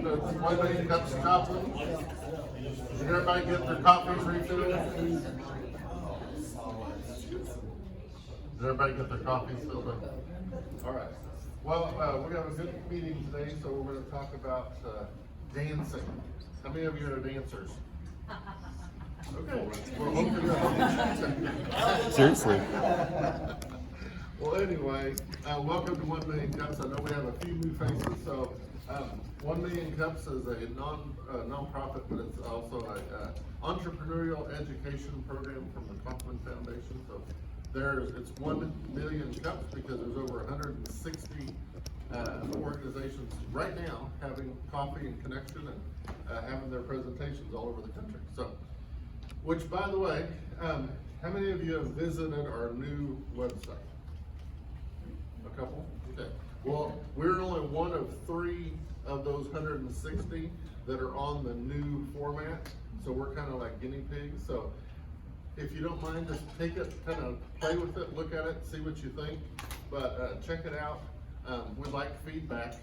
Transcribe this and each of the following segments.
welcome to 1 Million Cups of Chocolate. Did everybody get their coffees refilled? Did everybody get their coffees filled up? All right. Well, we have a good meeting today, so we're going to talk about dancing. How many of you are dancers? Okay. Well, hopefully you're Seriously. Well, anyway, welcome to 1 Million Cups. I know we have a few new faces, so 1 Million Cups is a non-profit, but it's also an entrepreneurial education program from the Kaufman Foundation. So it's 1 million cups because there's over 160 organizations right now having coffee and connection and having their presentations all over the country. So, which by the way, how many of you have visited our new website? A couple? Okay. Well, we're only one of 3 of those 160 that are on the new format. So we're kind of like guinea pigs. So if you don't mind, just take it, kind of play with it, look at it, see what you think. But check it out. We'd like feedback.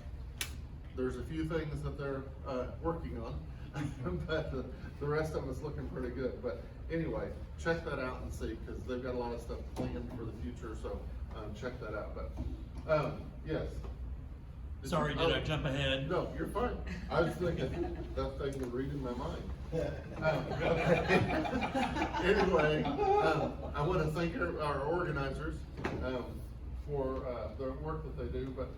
There's a few things that they're working on, but the rest of it's looking pretty good. But anyway, check that out and see, because they've got a lot of stuff planned for the future. So check that out. But yes. Sorry, did I jump ahead? No, you're fine. I was thinking that thing was reading my mind. Anyway, I want to thank our organizers for the work that they do, but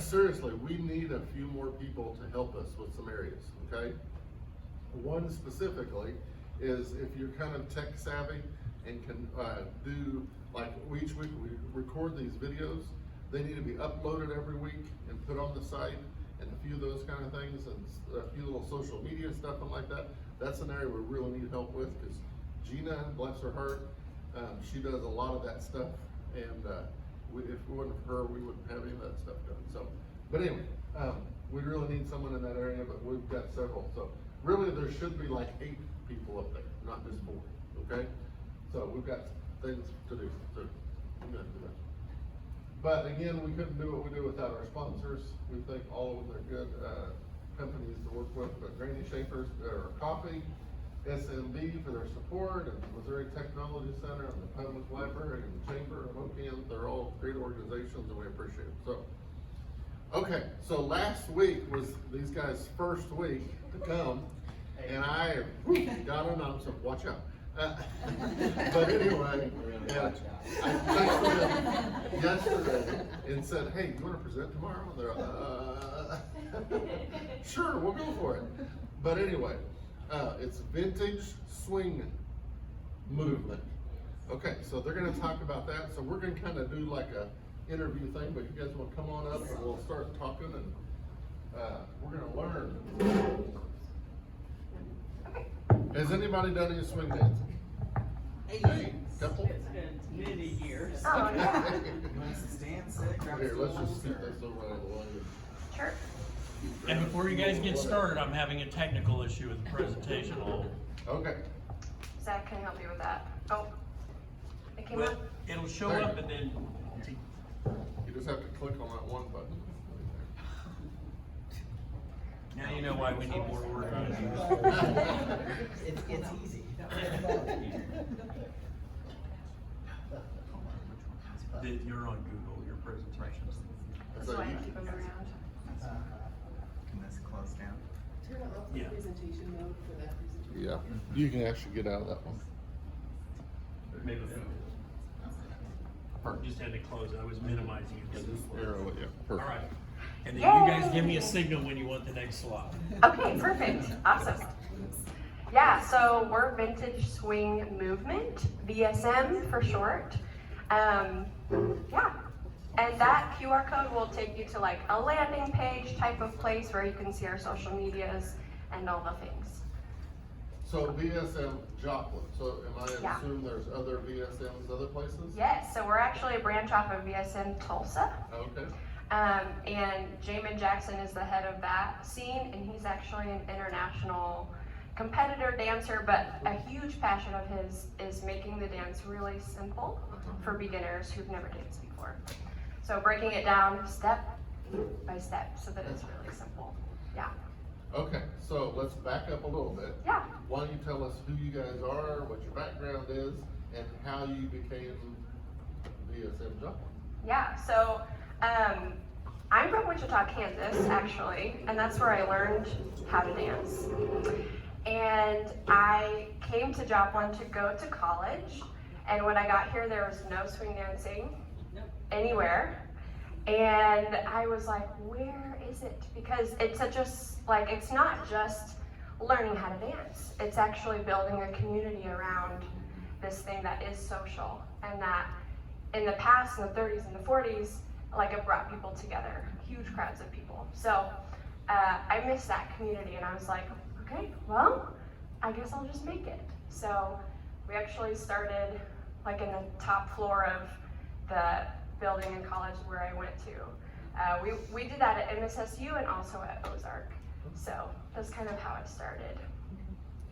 seriously, we need a few more people to help us with some areas, okay? One specifically is if you're kind of tech savvy and can do, like each week we record these videos, they need to be uploaded every week and put on the site, and a few of those kind of things, and a few little social media stuff and like that. That's an area we really need help with, because Gina, bless her heart, she does a lot of that stuff, and if it wasn't for her, we wouldn't have any of that stuff done. So, but anyway, we really need someone in that area, but we've got several. So really there should be like 8 people up there, not just 4, okay? So we've got things to do, so we're gonna do that. But again, we couldn't do what we do without our sponsors. We think all of them are good companies to work with, but Granny Schaefer's or Coffee, SMB for their support, and Missouri Technology Center, and the Public Library, and the Chamber of OPM. They're all great organizations, and we appreciate it. So, okay, so last week was these guys' first week to come, and I got on them, so watch out. But anyway, I texted them yesterday and said, "Hey, you want to present tomorrow?" And they're sure, we'll go for it. But anyway, it's vintage swing movement. Okay, so they're going to talk about that. So we're going to kind of do like a interview thing, but you guys want to come on up and we'll start talking, and we're going to learn. Has anybody done any swing dancing? Hey, couple? it's been many years. Oh, yeah. Here, let's just get this over out of the way. Sure. And before you guys get started, I'm having a technical issue with the presentation. Okay. Zach can help you with that. Oh, it came Well, up. it'll show up and then, You just have to click on that one button. now you know why we need more organizers. It's easy. You're on Google, your presentations. That's why I keep them around. Can this close down? Turn off the Yeah. presentation mode for that presentation. Yeah, you can actually get out of that one. Maybe just had to close it. I was minimizing it. Arrow, yeah, All perfect. right. And then you guys give me a signal when you want the next slide. Okay, perfect. Awesome. Yeah, so we're Vintage Swing Movement, VSM for short. Yeah, and that QR code will take you to like a landing page type of place where you can see our social medias and all the things. So VSM Joplin, so am I Yeah. assume there's other VSMs other places? Yes, so we're actually a branch off of VSM Tulsa. Okay, And Jamin Jackson is the head of that scene, and he's actually an international competitor dancer, but a huge passion of his is making the dance really simple for beginners who've never danced before. So breaking it down step by step so that it's really simple. Yeah. so let's back up a little bit. Yeah. Why don't you tell us who you guys are, what your background is, and how you became VSM Joplin? Yeah, so I'm from Wichita, Kansas, actually, and that's where I learned how to dance. And I came to Joplin to go to college, and when I got here, there was no swing dancing anywhere. And I was like, where is it? Because it's it's not just learning how to dance. It's actually building a community around this thing that is social, and that in the past, in the 30s and the 40s, it brought people together, huge crowds of people. So I missed that community, and I was like, okay, well, I guess I'll just make it. So we actually started in the top floor of the building in college where I went to. We did that at MSSU and also at Ozark. So that's kind of how it started.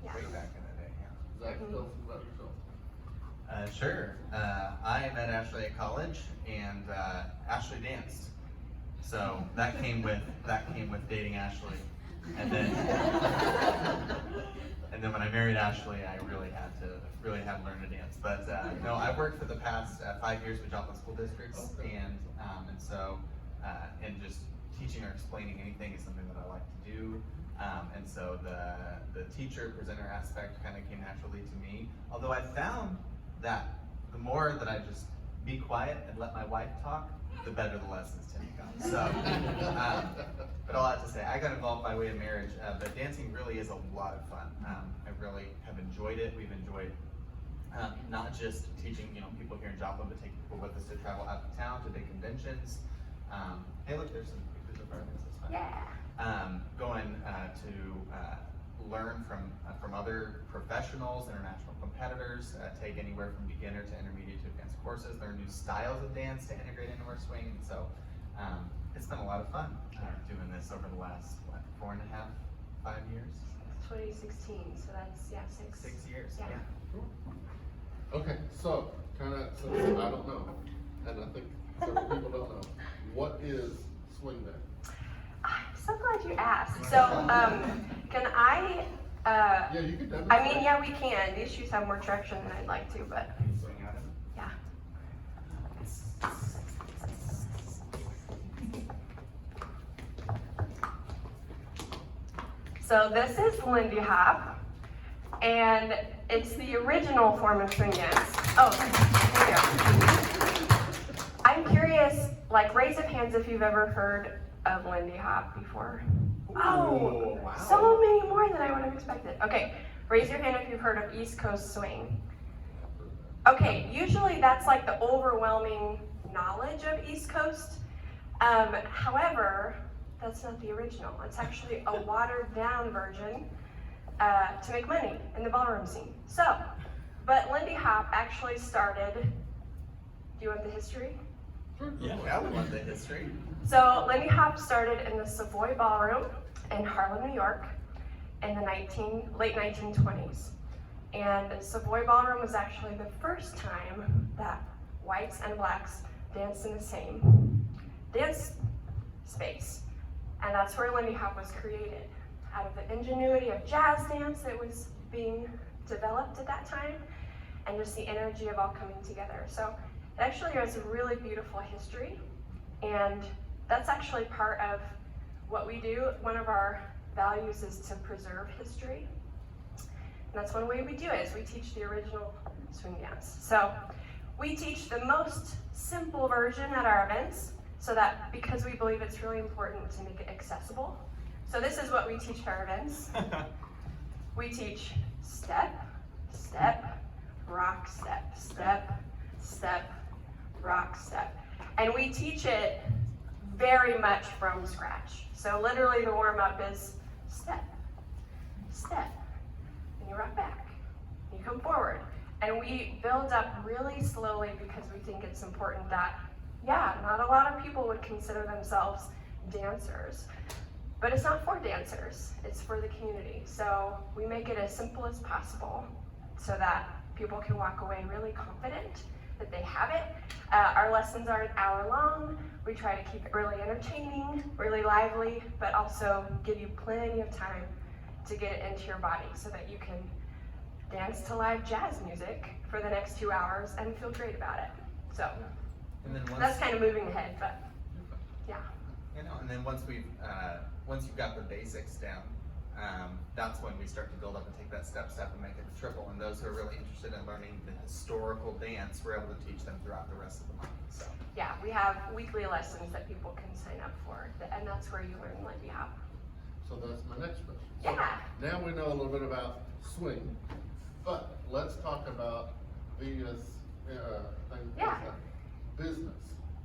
Yeah. Way back in the day, yeah. Zach, tell us about yourself. Sure. I met Ashley at college, and Ashley danced. So that came with dating Ashley, and then when I married Ashley, I really had to learn to dance. But no, I've worked for the past 5 years with Joplin School Districts, and so just teaching or explaining anything is something that I like to do. And so the teacher presenter aspect kind of came naturally to me. Although I found that the more that I just be quiet and let my wife talk, the better the lessons tend to come. So, but all that to say, I got involved by way of marriage, but dancing really is a lot of fun. I really have enjoyed it. We've enjoyed not just teaching people here in Joplin, but taking people with us to travel out of town to big conventions. Hey, look, there's some pictures of our events. That's fun. Yeah. Going to learn from other professionals, international competitors, take anywhere from beginner to intermediate to advanced courses, learn new styles of dance to integrate into our swing. And so it's been a lot of fun doing this over the last, 4.5, 5 years? 2016, so that's, 6. 6 years, Yeah. yeah. Okay, so since I don't know, and I think several people don't know, what is swing dance? I'm so glad you asked. So, can I, Yeah, you can definitely. yeah, we can. These shoes have more traction than I'd like to, but Can you swing out of it? yeah. So this is Lindy Hop, and it's the original form of swing dance. Oh, here we go. I'm curious, raise of hands if you've ever heard of Lindy Hop before. Oh, wow. So many more than I would have expected. Okay, raise your hand if you've heard of East Coast swing. Okay, usually that's the overwhelming knowledge of East Coast. However, that's not the original. It's actually a watered down version to make money in the ballroom scene. So, but Lindy Hop actually started, do you want the history? Yeah. I would love the history. So Lindy Hop started in the Savoy Ballroom in Harlem, New York in the late 1920s. And the Savoy Ballroom was actually the first time that whites and blacks danced in the same dance space. And that's where Lindy Hop was created, out of the ingenuity of jazz dance that was being developed at that time, and just the energy of all coming together. So it actually has a really beautiful history, and that's actually part of what we do. One of our values is to preserve history. And that's one way we do it, is we teach the original swing dance. So we teach the most simple version at our events, so that because we believe it's really important to make it accessible. So this is what we teach at our events. We teach step, step, rock, step, step, step, rock, step. And we teach it very much from scratch. So literally the warm-up is step, step, and you rock back, and you come forward. And we build up really slowly because we think it's important that, not a lot of people would consider themselves dancers, but it's not for dancers, it's for the community. So we make it as simple as possible so that people can walk away really confident that they have it. Our lessons are an hour long. We try to keep it really entertaining, really lively, but also give you plenty of time to get it into your body so that you can dance to live jazz music for the next 2 hours and feel great about it. So And then that's kind of moving ahead, but yeah. and then once you've got the basics down, that's when we start to build up and take that step and make it a triple. And those who are really interested in learning the historical dance, we're able to teach them throughout the rest of the month. So Yeah, we have weekly lessons that people can sign up for, and that's where you learn Lindy Hop. So that's my next question. So Yeah. now we know a little bit about swing, but let's talk about Via's Yeah. business.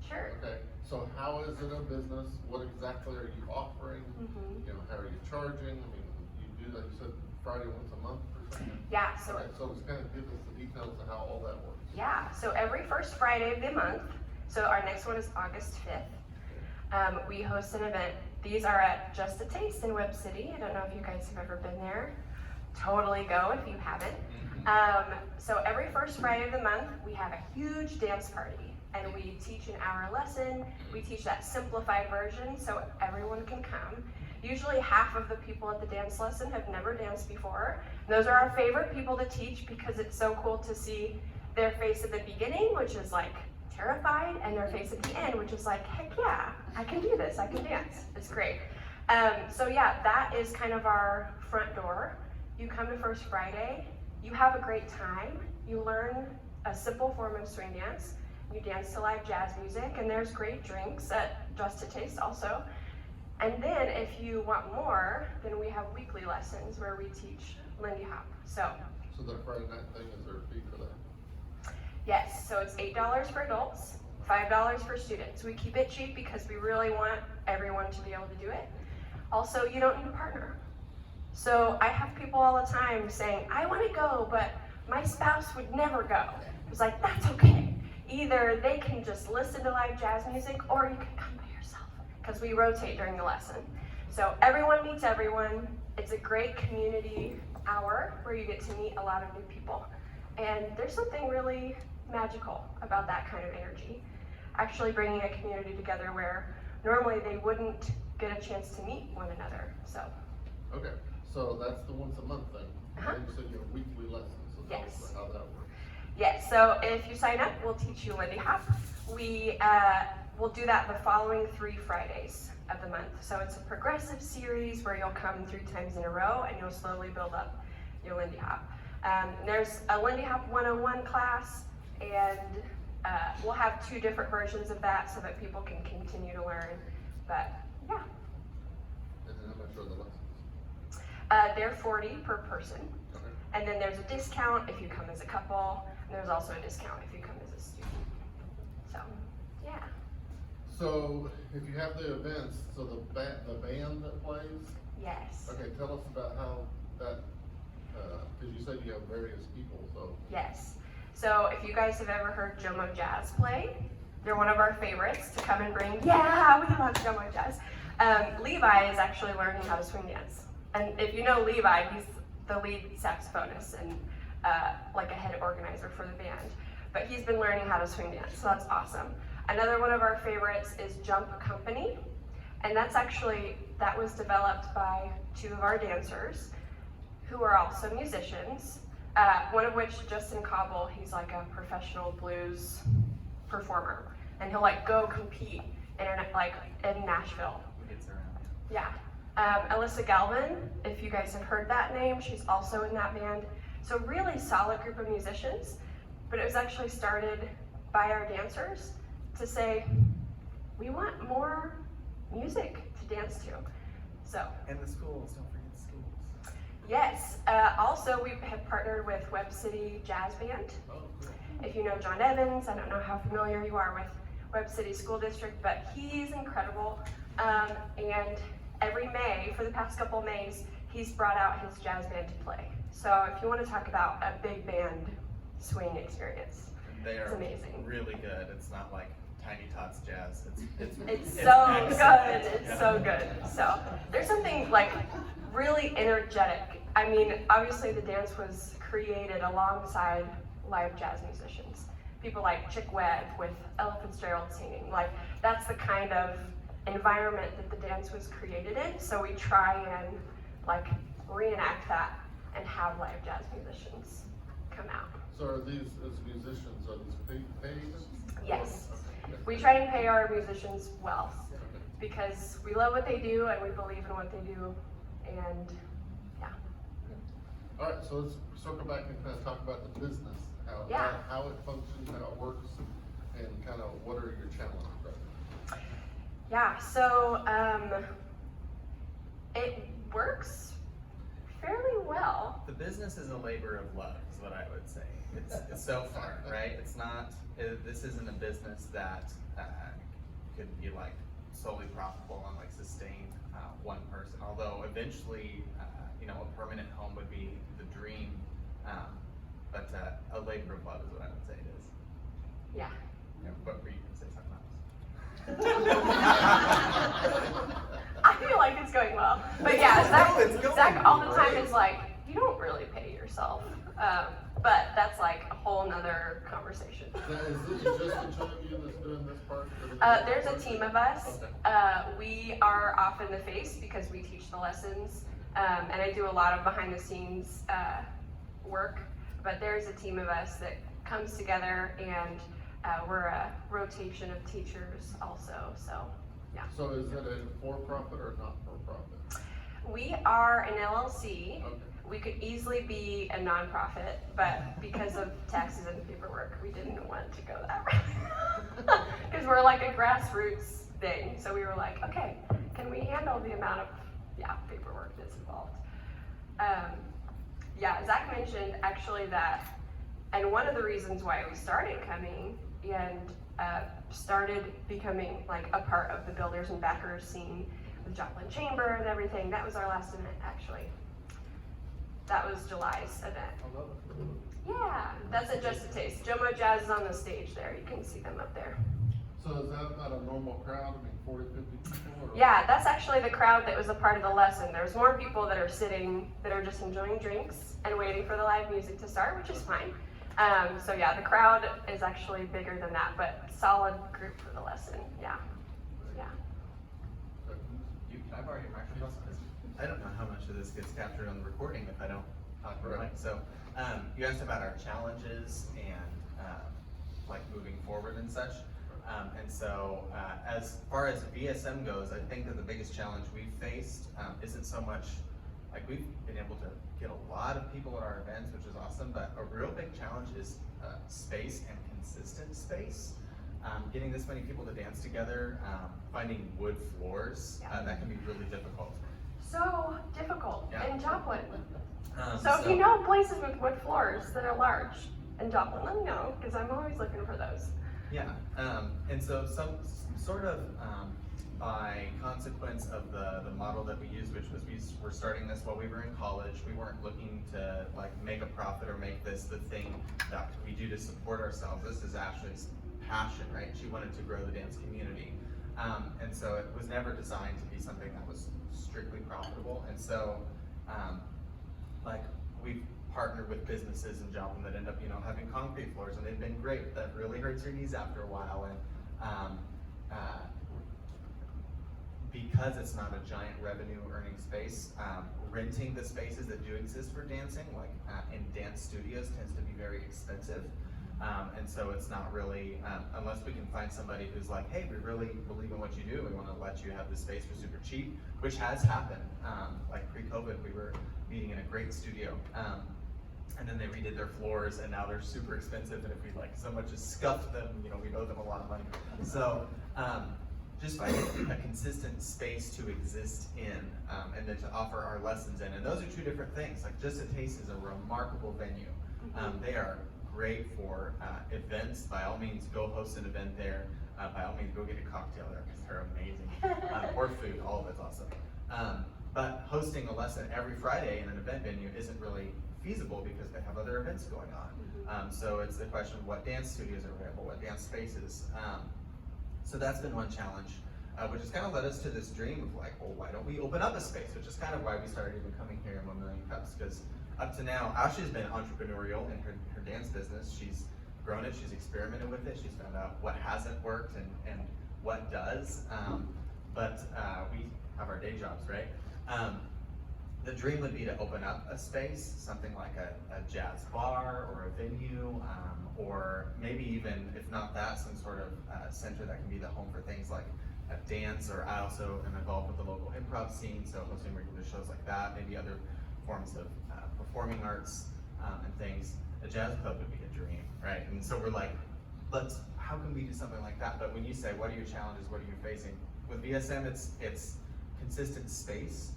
Sure. Okay, so how is it a business? What exactly are you offering? Mhm. You know, how are you charging? I mean, you do, like you said, Friday once a month or something? Yeah, so Okay, so just kind of give us the details of how all that works. yeah, so every first Friday of the month, so our next one is August 5th, we host an event. These are at Just a Taste in Webb City. I don't know if you guys have ever been there. Totally go if you haven't. So every first Friday of the month, we have a huge dance party, and we teach an hour lesson. We teach that simplified version so everyone can come. Usually half of the people at the dance lesson have never danced before. And those are our favorite people to teach because it's so cool to see their face at the beginning, which is like terrified, and their face at the end, which is like, heck yeah, I can do this, I can dance. It's great. So yeah, that is kind of our front door. You come to First Friday, you have a great time, you learn a simple form of swing dance, you dance to live jazz music, and there's great drinks at Just a Taste also. And then if you want more, then we have weekly lessons where we teach Lindy Hop. So the Friday night thing, is there a fee for that? yes, so it's $8 for adults, $5 for students. We keep it cheap because we really want everyone to be able to do it. Also, you don't need a partner. So I have people all the time saying, I want to go, but my spouse would never go. It's like, that's okay. Either they can just listen to live jazz music, or you can come by yourself, because we rotate during the lesson. So everyone meets everyone. It's a great community hour where you get to meet a lot of new people. And there's something really magical about that kind of energy. Actually bringing a community together where normally they wouldn't get a chance to meet one another, so. Okay, so that's the once a month thing. Uh-huh. And you said you have weekly lessons, so tell us Yes. about how that works. Yes, so if you sign up, we'll teach you Lindy Hop. We'll do that the following 3 Fridays of the month. So it's a progressive series where you'll come 3 times in a row and you'll slowly build up your Lindy Hop. There's a Lindy Hop 101 class, and we'll have 2 different versions of that so that people can continue to learn. But yeah, And then how much are the lessons? they're $40 per person. Okay. And then there's a discount if you come as a couple, and there's also a discount if you come as a student. So, yeah. So if you have the events, so the band that plays, Yes. okay, tell us about how that, cause you said you have various people, so. Yes. So if you guys have ever heard Jomo Jazz play, they're one of our favorites to come and bring. Yeah, we love Jomo Jazz. Levi is actually learning how to swing dance. And if you know Levi, he's the lead saxophonist and like a head organizer for the band. But he's been learning how to swing dance, so that's awesome. Another one of our favorites is Jump Company. And that was developed by 2 of our dancers who are also musicians. One of which, Justin Cobble, he's like a professional blues performer. And he'll like go compete in Nashville. Who gets around? Yeah. Alyssa Galvin, if you guys have heard that name, she's also in that band. So really solid group of musicians, but it was actually started by our dancers to say, we want more music to dance to. So, And the schools, don't forget the schools. yes. Also, we have partnered with Webb City Jazz Band. Oh, cool. If you know John Evans, I don't know how familiar you are with Webb City School District, but he's incredible. And every May, for the past couple Mays, he's brought out his jazz band to play. So if you want to talk about a big band swing experience, They it's are amazing. really good. It's not like Tiny Tots Jazz. It's so excellent. good. It's Yeah. so good. So there's something like really energetic. I mean, obviously the dance was created alongside live jazz musicians. People like Chick Webb with Ella Fitzgerald singing. Like that's the kind of environment that the dance was created in. So we try and like reenact that and have live jazz musicians come out. So are these, as musicians, are these paid? Yes. Okay. We try to pay our musicians well Okay. because we love what they do and we believe in what they do, and yeah. All right, so let's circle back and kind of talk about the business, Yeah. how it functions, how it works, and kind of what are your challenges right now? Yeah, so it works fairly well. The business is a labor of love, is what I would say. It's so far, right? It's not, this isn't a business that could be like solely profitable and like sustain one person. Although eventually, a permanent home would be the dream. But a labor of love is what I would say it is. Yeah. Yeah, but were you gonna say something else? I feel like it's going well. But yeah, It's going Zach all the time great. is like, you don't really pay yourself. But that's like a whole nother conversation. Now, is this just the two of you that's doing this part? There's a team of us. Okay. We are often the face because we teach the lessons. And I do a lot of behind the scenes work. But there's a team of us that comes together, and we're a rotation of teachers also. So yeah. So is it a for-profit or not-for-profit? We are an LLC. Okay. We could easily be a nonprofit, but because of taxes and paperwork, we didn't want to go that route. Because we're like a grassroots thing. So we were like, okay, can we handle the amount of paperwork that's involved? Zach mentioned actually that, and one of the reasons why we started coming and started becoming like a part of the builders and backers scene with Joplin Chamber and everything, that was our last event actually. That was July's event. I love it. Yeah, that's a Just a Taste. Jomo Jazz is on the stage there. You can see them up there. So is that not a normal crowd? I mean, 40, 50 people? Or? Yeah, that's actually the crowd that was a part of the lesson. There's more people that are sitting, that are just enjoying drinks and waiting for the live music to start, which is fine. So yeah, the crowd is actually bigger than that, but solid group for the lesson. Yeah. I've already marked this. I don't know how much of this gets captured on the recording if I don't talk to the mic. So, you asked about our challenges and like moving forward and such. And so, as far as VSM goes, I think that the biggest challenge we've faced isn't so much like we've been able to get a lot of people at our events, which is awesome. But a real big challenge is space and consistent space. Getting this many people to dance together, finding wood floors, that can be really difficult. So difficult in Joplin. So if you know places with wood floors that are large in Joplin, let me know, because I'm always looking for those. Yeah, and so some sort of by consequence of the model that we used, which was we were starting this while we were in college. We weren't looking to like make a profit or make this the thing that we do to support ourselves. This is Ashley's passion, right? She wanted to grow the dance community. And so it was never designed to be something that was strictly profitable. And so like we've partnered with businesses in Joplin that end up, having concrete floors, and they've been great. That really hurts your knees after a while. And because it's not a giant revenue earning space, renting the spaces that do exist for dancing, like in dance studios, tends to be very expensive. And so it's not really, unless we can find somebody who's like, hey, we really believe in what you do, we want to let you have this space for super cheap, which has happened. Like pre-COVID, we were meeting in a great studio. And then they redid their floors, and now they're super expensive. And if we like so much as scuffed them, we owe them a lot of money. So just finding a consistent space to exist in, and then to offer our lessons in. And those are two different things. Like Just a Taste is a remarkable venue. They are great for events. By all means, go host an event there. By all means, go get a cocktail there because they're amazing. Or food, all of it's awesome. But hosting a lesson every Friday in an event venue isn't really feasible because they have other events going on. So it's the question of what dance studios are available, what dance spaces. So that's been one challenge, which has kind of led us to this dream of like, well, why don't we open up a space? Which is kind of why we started even coming here in 1 Million Cups, because up to now, Ashley's been entrepreneurial in her dance business. She's grown it, she's experimented with it, she's found out what hasn't worked and what does. But we have our day jobs, right? the dream would be to open up a space, something like a jazz bar or a venue, or maybe even, if not that, some sort of center that can be the home for things like a dance, or I also am involved with the local improv scene, so hosting regular shows like that, maybe other forms of performing arts and things. A jazz club would be a dream, right? And so we're like, how can we do something like that? But when you say, what are your challenges, what are you facing? With VSM, it's consistent space.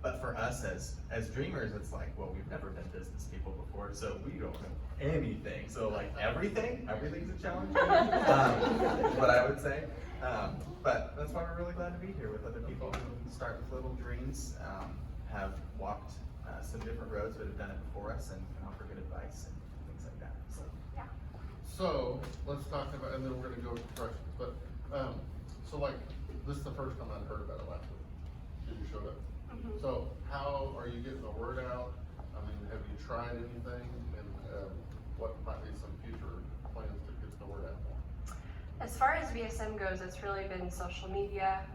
But for us as dreamers, it's like, well, we've never been business people before, so we don't know anything. So like everything's a challenge, what I would say. But that's why we're really glad to be here with other people who start with little dreams, have walked some different roads, but have done it before us, and can offer good advice and things like that. So. Yeah. So, let's talk about, and then we're gonna go to questions, but, so like, this is the first time I'd heard about it last week, because you showed up. So, how are you getting the word out? I mean, have you tried anything, and, what might be some future plans to get the word out more? As far as VSM goes, it's really been social media,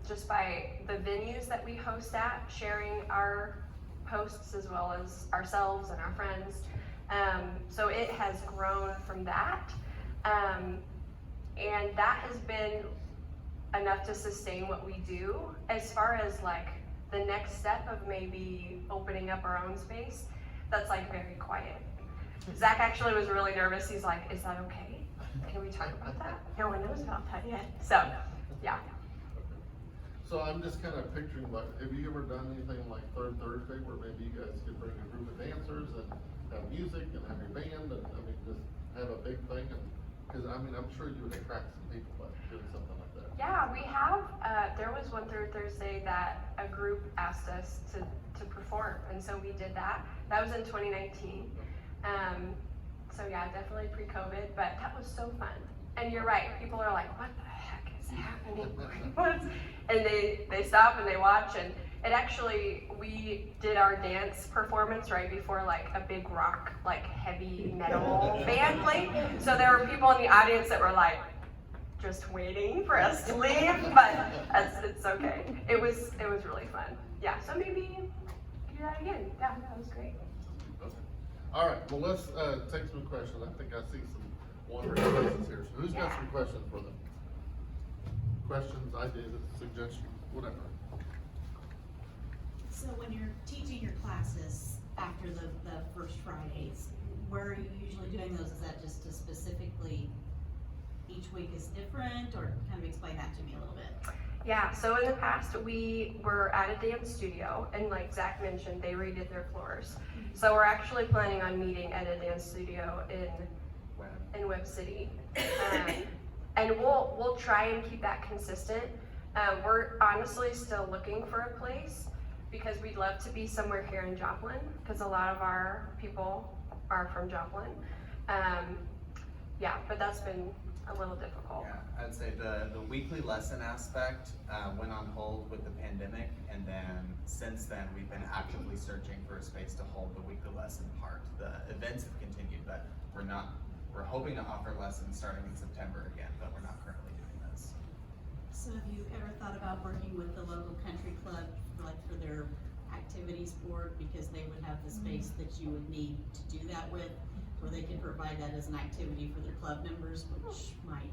just by the venues that we host at, sharing our posts as well as ourselves and our friends. So it has grown from that. And that has been enough to sustain what we do. As far as like the next step of maybe opening up our own space, that's like very quiet. Zach actually was really nervous. He's like, is that okay? Can we talk about that? No one knows about that yet. So, yeah. So I'm just kind of picturing, like, have you ever done anything like Third Thursday, where maybe you guys could bring a group of dancers and have music and have your band, and I mean, just have a big thing, and, cause I mean, I'm sure you would attract some people by doing something like that. Yeah, we have, there was one Third Thursday that a group asked us to perform, and so we did that. That was in 2019. So yeah, definitely pre-COVID, but that was so fun. And you're right, people are like, what the heck is happening? And they stop and they watch, and it actually, we did our dance performance right before like a big rock, like heavy metal band played. So there were people in the audience that were like, just waiting for us to leave, but it's okay. It was really fun. Yeah, so maybe do that again. Yeah, that was great. Okay. All right, well, let's, take some questions. I think I see some wondering faces here. So who's got some questions for them? Questions, ideas, suggestions, whatever. So when you're teaching your classes after the first Fridays, where are you usually doing those? Is that just to specifically, each week is different, or kind of explain that to me a little bit? Yeah, so in the past, we were at a dance studio, and like Zach mentioned, they redid their floors. So we're actually planning on meeting at a dance studio in Web City. And we'll try and keep that consistent. We're honestly still looking for a place, because we'd love to be somewhere here in Joplin, because a lot of our people are from Joplin. Yeah, but that's been a little difficult. Yeah, I'd say the weekly lesson aspect went on hold with the pandemic, and then since then we've been actively searching for a space to hold the weekly lesson part. The events have continued, but we're hoping to offer lessons starting in September again, but we're not currently doing this. So have you ever thought about working with the local country club, like for their activities board, because they would have the space that you would need to do that with, where they could provide that as an activity for their club members, which might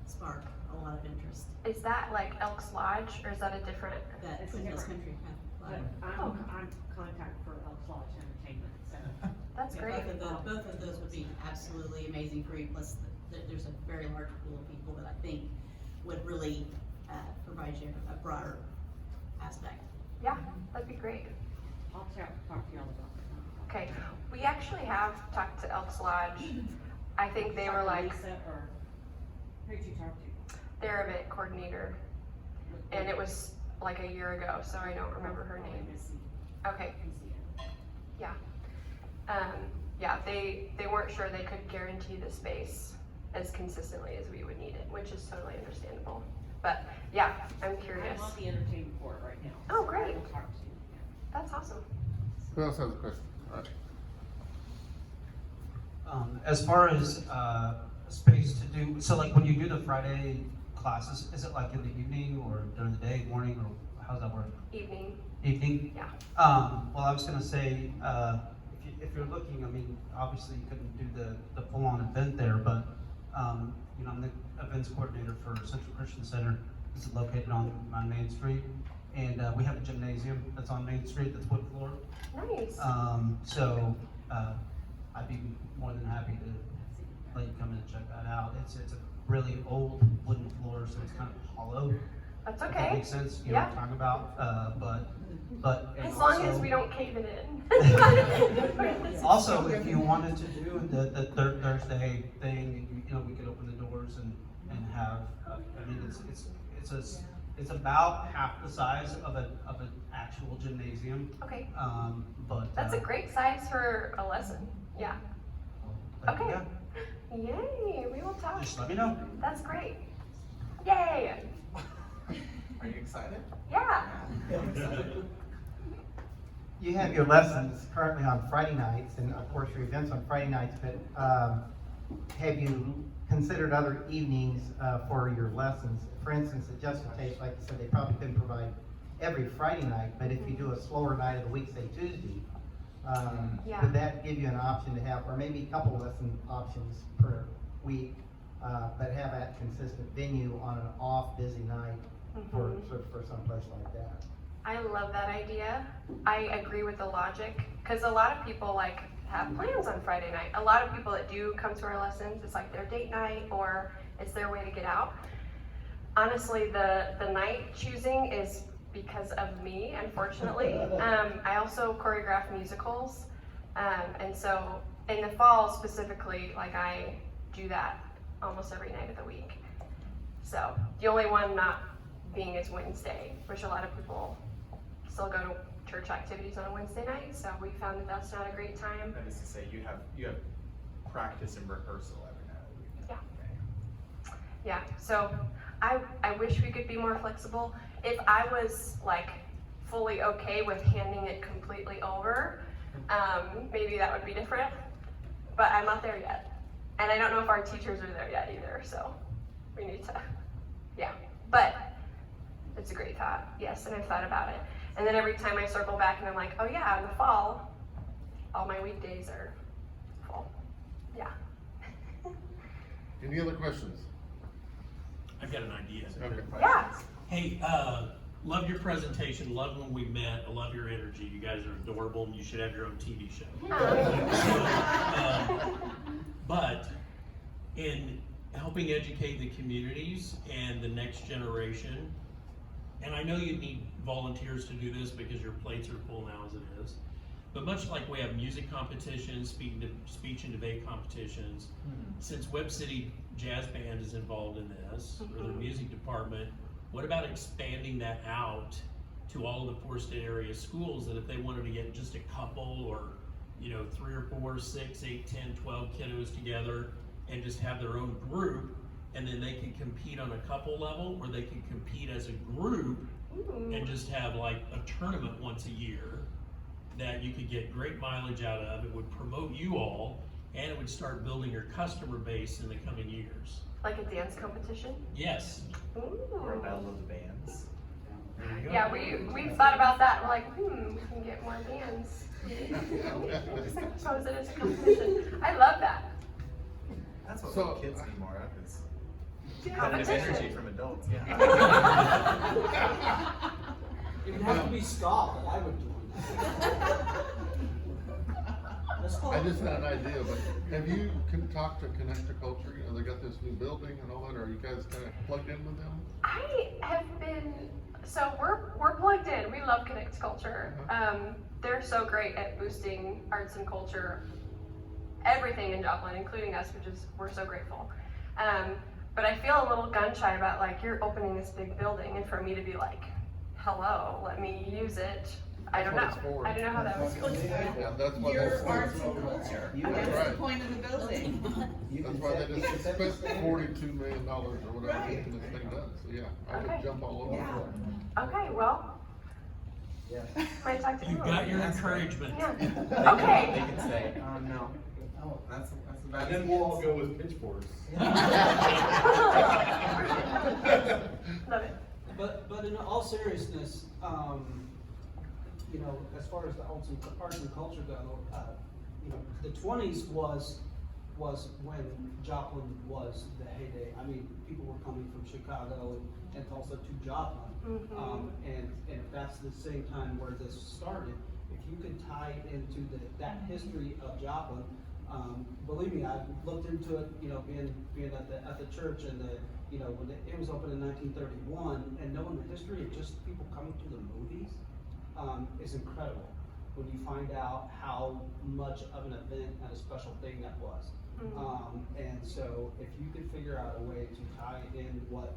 spark a lot of interest. Is that like Elks Lodge, or is that a different? That It's Twin Hills different. Country Club. But I'm contact for Elks Lodge Entertainment, so. That's Yeah, great. both of those would be absolutely amazing for you, plus there's a very large pool of people that I think would really provide you a broader aspect. Yeah, that'd be great. I'll talk to y'all about that. Okay, we actually have talked to Elks Lodge. I think they were like, Lisa, or who'd you talk to? their event coordinator, and it was like a year ago, so I don't remember her name. Okay, yeah. Yeah, they weren't sure they could guarantee the space as consistently as we would need it, which is totally understandable. But yeah, I'm curious. I'm on the entertainment board right now. Oh, so great. I will talk to you. That's awesome. Who else has a question? All right. As far as space to do, so like when you do the Friday classes, is it like in the evening or during the day, morning, or how's that work? Evening, Evening? yeah. Well, I was gonna say, if you're looking, I mean, obviously you couldn't do the full-on event there, but, you know, I'm the events coordinator for Central Christian Center. This is located on Main Street, and, we have a gymnasium that's on Main Street that's wood floor. Nice. So, I'd be more than happy to let you come in and check that out. It's a really old wooden floor, so it's kind of hollow. That's If that okay. makes sense, you know what I'm Yeah. talking about, but. and As long as also- we don't cave it in. Also, if you wanted to do the third Thursday thing, you know, we could open the doors and have, I mean, it's about half the size of an actual gymnasium, Okay, but. that's a great size for a lesson, yeah. but Okay. yeah, Yay, we will talk. just let me know. That's great. Yay, Are you excited? yeah. You have your lessons currently on Friday nights, and of course your events on Friday nights, but have you considered other evenings for your lessons? For instance, at Just a Taste, like I said, they probably couldn't provide every Friday night, but if you do a slower night of the week, say Tuesday, Yeah. would that give you an option to have, or maybe a couple lesson options per week, but have that consistent venue on an off busy night for someplace like that? I love that idea. I agree with the logic, because a lot of people like have plans on Friday night. A lot of people that do come to our lessons, it's like their date night or it's their way to get out. Honestly, the night choosing is because of me, unfortunately. I also choreograph musicals, and so in the fall specifically, like I do that almost every night of the week. So the only one not being is Wednesday, which a lot of people still go to church activities on a Wednesday night, so we found that that's not a great time. That is to say, you have practice and rehearsal every night of the week. Yeah. Yeah, so I wish we could be more flexible. If I was like fully okay with handing it completely over, maybe that would be different, but I'm not there yet. And I don't know if our teachers are there yet either, so we need to, yeah. But it's a great thought, yes, and I've thought about it. And then every time I circle back and I'm like, oh yeah, in the fall, all my weekdays are full, yeah. Any other questions? I've got an idea. Okay. Yeah. Hey, love your presentation, love when we met, I love your energy, you guys are adorable, and you should have your own TV show. But in helping educate the communities and the next generation, and I know you need volunteers to do this because your plates are full now as it is, but much like we have music competitions, speech and debate competitions, since Web City Jazz Band is involved in this, or their music department, what about expanding that out to all of the four-state area schools, that if they wanted to get just a couple or, you know, 3 or 4, 6, 8, 10, 12 kiddos together and just have their own group, and then they can compete on a couple level, or they can compete as a group and just have like a tournament once a year that you could get great mileage out of. It would promote you all, and it would start building your customer base in the coming years. Like a dance competition? Yes. Or a Ooh. battle of the bands. There you go. Yeah, we've thought about that. We're like, we can get more bands. Pose it as a competition. I love that. That's what So, kids need more of, is competitive Competition. energy from adults, yeah. It would have to be ska, but I would join. I just had an idea, but have you talked to Connect to Culture? You know, they got this new building and all that. Are you guys kind of plugged in with them? I have been, so we're plugged in. We love Connect Culture. They're so great at boosting arts and culture, everything in Joplin, including us, we're so grateful. But I feel a little gun shy about like, you're opening this big building, and for me to be like, hello, let me use it. I don't That's what know. it's for. I don't know how that was. Yeah, that's what Your that's arts for. and culture. You That's are the right. point of the building. That's why they just spent $42 million or whatever Right. getting this thing done. So yeah, I Okay. would jump all over Yeah. it. Okay, well, Yeah. might talk to You you. got your encouragement. Yeah. They Okay. can say, no. That's about it. go with pitchforks. Love it. But in all seriousness, you know, as far as the arts and culture go, you know, the 20s was when Joplin was the heyday. I mean, people were coming from Chicago and Tulsa to Joplin. And if that's the same time where this started, if you could tie it into that history of Joplin, believe me, I've looked into it, you know, being at the church and you know, when it was opened in 1931, and knowing the history of just people coming to the movies, is incredible when you find out how much of an event and a special thing that was. And so if you could figure out a way to tie in what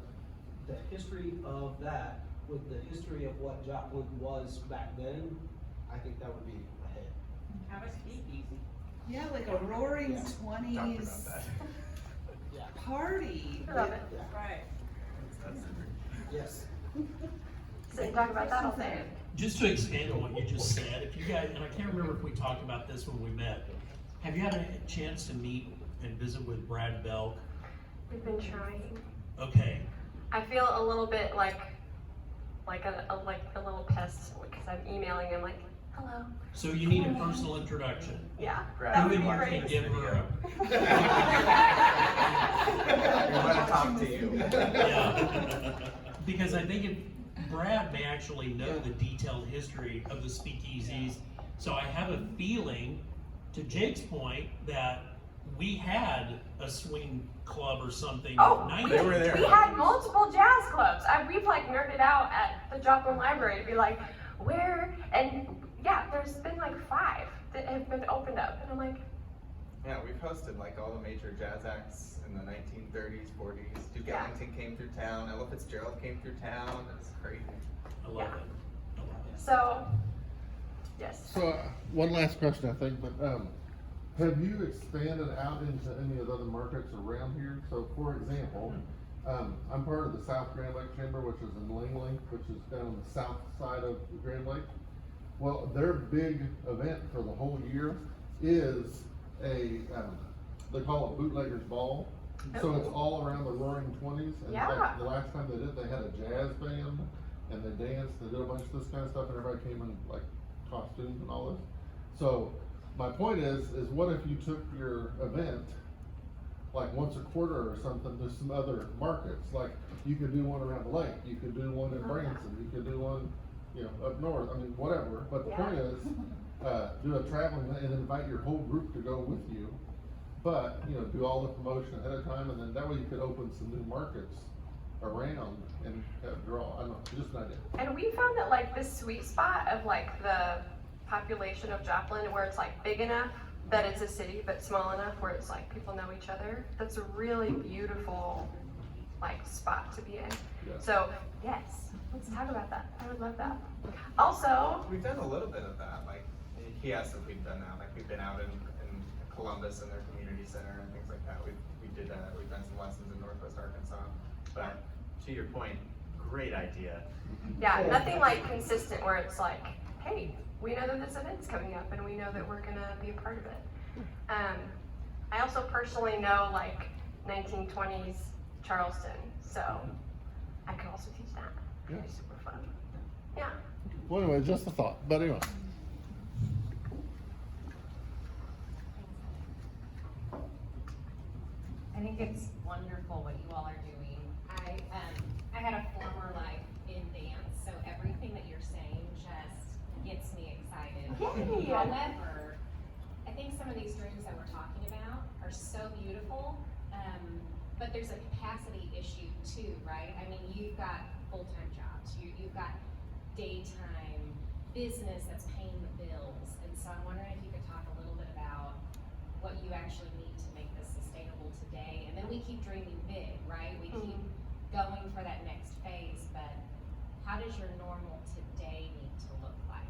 the history of that with the history of what Joplin was back then, I think that would be a hit. Have a speakeasy. Yeah, like a roaring Talked about 20s that. Yeah. party. I love it. Right. Yes. So you talk about that all day. Just to expand on what you just said, if you guys, and I can't remember if we talked about this when we met, have you had a chance to meet and visit with Brad Belk? We've been trying. Okay, I feel a little bit like a little pest because I'm emailing him like, hello. so you need a personal introduction. Yeah, Brad, that Who would would be want to great. give her a, We want to talk to you. yeah. Because I think Brad may actually know the detailed history of the speakeasies. So I have a feeling, to Jake's point, that we had a swing club or something. Oh, They were there. we had multiple jazz clubs. We've like nerded out at the Joplin Library to be like, where? And yeah, there's been like 5 that have been opened up. And I'm like, Yeah, we've hosted like all the major jazz acts in the 1930s, 40s. Duke Yeah. Ellington came through town. Ella Fitzgerald came through town. It's crazy. I love Yeah. it. I love it. so, yes. So, one last question, I think, but, have you expanded out into any of the other markets around here? So, for example, I'm part of the South Grand Lake Chamber, which is in Langley, which is down on the south side of the Grand Lake. Well, their big event for the whole year is they call it Bootleggers Ball. So it's all around the Roaring Twenties. And Yeah. like the last time they did, they had a jazz band and they danced, they did a bunch of this kind of stuff, and everybody came in like costumes and all this. So my point is what if you took your event like once a quarter or something to some other markets? Like you could do one around the lake, you could do one in Branson, you could do one, you know, up north, I mean, whatever. But the point is, do a traveling and invite your whole group to go with you. But, you know, do all the promotion ahead of time, and then that way you could open some new markets around and draw. I don't know, just an idea. And we found that like this sweet spot of like the population of Joplin where it's like big enough that it's a city, but small enough where it's like people know each other. That's a really beautiful like spot to be in. Yeah. So yes, let's talk about that. I would love that. Also, We've done a little bit of that. Like he asked if we've done that. Like we've been out in Columbus and their community center and things like that. We've done some lessons in Northwest Arkansas. But to your point, great idea. yeah, nothing like consistent where it's like, hey, we know that this event's coming up and we know that we're gonna be a part of it. I also personally know like 1920s Charleston, so I could also teach that. Yeah. It'd be super fun. Yeah. Well, anyway, just a thought, but anyway. I think it's wonderful what you all are doing. I had a former life in dance, so everything that you're saying just gets me excited. Yay. However, I think some of these dreams that we're talking about are so beautiful, but there's a capacity issue too, right? I mean, you've got full-time jobs, you've got daytime business that's paying the bills, and so I'm wondering if you could talk a little bit about what you actually need to make this sustainable today. And then we keep dreaming big, right? We keep going for that next phase, but how does your normal today need to look like?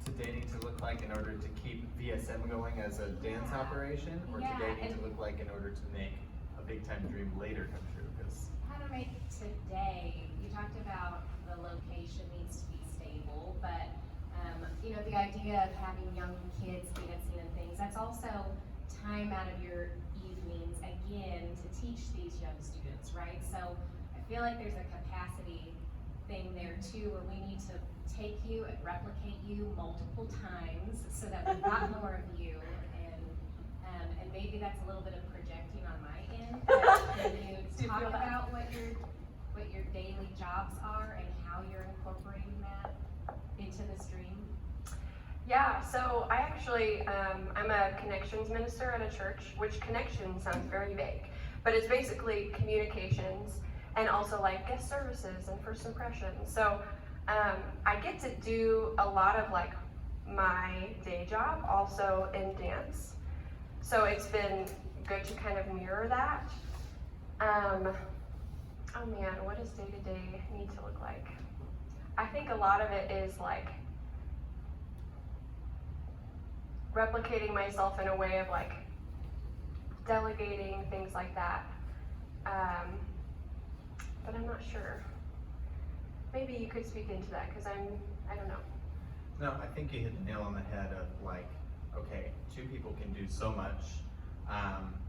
Today need to look like in order to keep VSM going as a dance operation, or Yeah, today need and- to look like in order to make a big time dream later come true? Because How to make today, you talked about the location needs to be stable, but you know, the idea of having young kids dancing and things, that's also time out of your evenings, again, to teach these young students, right? So I feel like there's a capacity thing there too, where we need to take you and replicate you multiple times so that we've got more of you. And maybe that's a little bit of projecting on my end. But can you talk about what your daily jobs are and how you're incorporating that into this dream? Yeah, so I actually, I'm a connections minister at a church, which connection sounds very vague, but it's basically communications and also like guest services and first impressions. So I get to do a lot of like my day job also in dance. So it's been good to kind of mirror that. Oh man, what does day to day need to look like? I think a lot of it is like replicating myself in a way of like delegating, things like that. But I'm not sure. Maybe you could speak into that, because I don't know. No, I think you hit the nail on the head of like, okay, two people can do so much.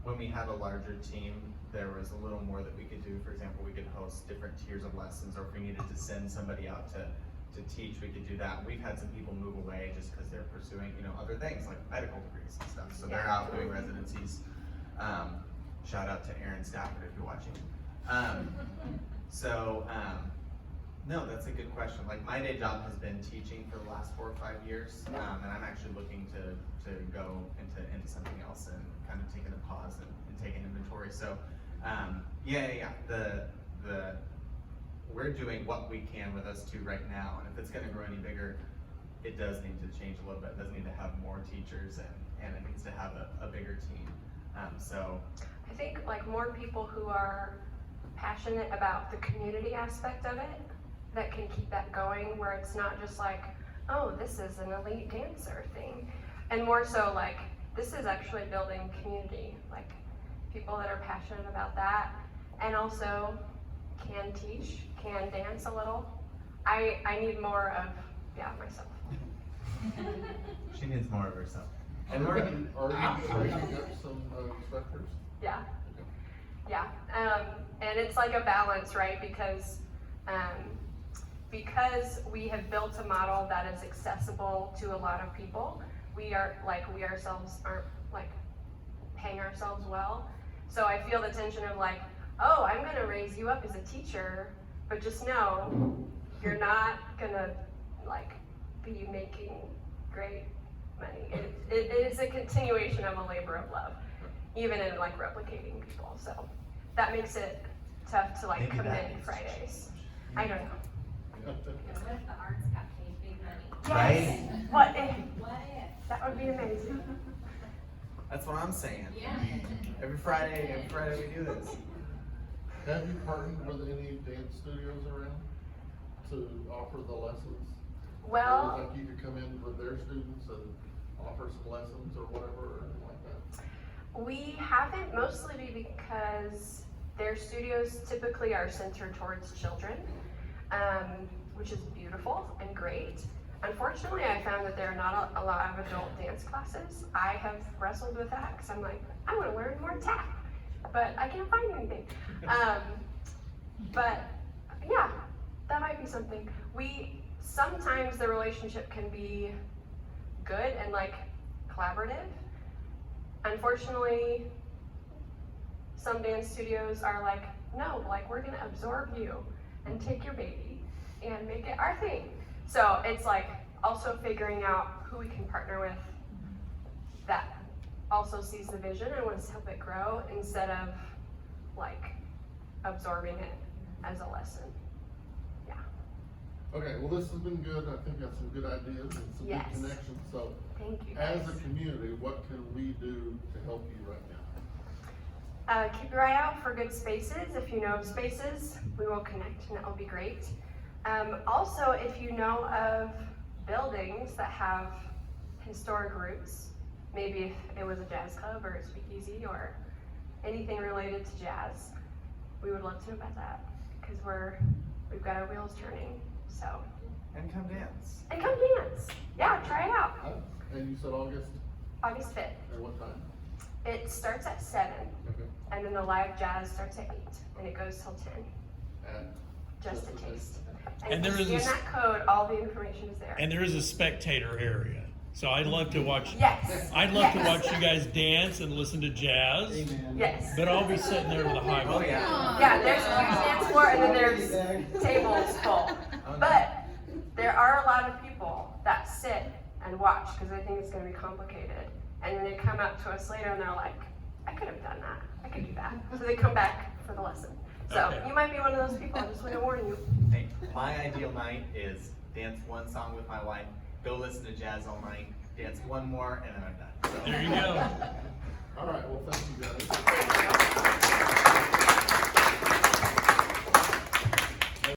When we had a larger team, there was a little more that we could do. For example, we could host different tiers of lessons, or if we needed to send somebody out to teach, we could do that. We've had some people move away just because they're pursuing, other things like medical degrees and stuff. So they're out doing residencies. Shout out to Aaron Stafford if you're watching. No, that's a good question. Like my day job has been teaching for the last 4 or 5 years, and I'm actually looking to go into something else and kind of taking a pause and taking inventory. So, we're doing what we can with us two right now, and if it's going to grow any bigger, it does need to change a little bit. It does need to have more teachers, and it needs to have a bigger team. I think like more people who are passionate about the community aspect of it that can keep that going, where it's not just like, oh, this is an elite dancer thing, and more so like this is actually building community, like people that are passionate about that and also can teach, can dance a little. I need more of myself. She needs more of herself. And are you training up some instructors? Yeah. Yeah. And it's like a balance, right? Because we have built a model that is accessible to a lot of people, we ourselves aren't like paying ourselves well. So I feel the tension of like, oh, I'm gonna raise you up as a teacher, but just know you're not gonna like be making great money. It is a continuation of a labor of love, even in like replicating people. So that makes it tough to like Maybe commit Fridays. I don't know. What if the arts got paid big money? Yes. Right? What if? What if? That would be amazing. That's what I'm saying. Yeah. Every Friday we do this. Have you partnered with any dance studios around to offer the lessons? Well, Or like you could come in with their students and offer some lessons or whatever, or anything like that? we haven't, mostly because their studios typically are centered towards children, which is beautiful and great. Unfortunately, I found that there are not a lot of adult dance classes. I have wrestled with that because I'm like, I want to learn more tap, but I can't find anything. But yeah, that might be something. Sometimes the relationship can be good and like collaborative. Unfortunately, some dance studios are like, no, like we're gonna absorb you and take your baby and make it our thing. So it's like also figuring out who we can partner with that also sees the vision and wants to help it grow instead of like absorbing it as a lesson. Yeah. Okay, well, this has been good. I think that's some good ideas and some Yes. good connections. So Thank you. as guys. a community, what can we do to help you right now? Keep your eye out for good spaces. If you know of spaces, we will connect and it will be great. Also, if you know of buildings that have historic roots, maybe if it was a jazz club or a speakeasy or anything related to jazz, we would love to know about that because we've got our wheels turning. So, And come dance. and come dance. Yeah, try it out. Oh, and you said August, August 5th. at what time? It starts at 7, Okay. and then the live jazz starts at 8, and it goes till 10. at Just a taste. And there if you is scan a- that code, all the information is there. And there is a spectator area. So I'd love to watch. Yes. I'd love to Yes. watch you guys dance and listen to jazz. Yes. But I'll be sitting there with a high Oh, volume. yeah. Yeah, there's a huge dance floor and then there's tables full. But there are a lot of people that sit and watch because they think it's going to be complicated. And then they come up to us later and they're like, I could have done that. I could do that. So they come back for the lesson. So Okay. you might be one of those people. I just want to warn you. Hey, my ideal night is dance one song with my wife, go listen to jazz all night, dance one more, and then I'm done. So. There you go. All right, well, thank you guys. Thank you.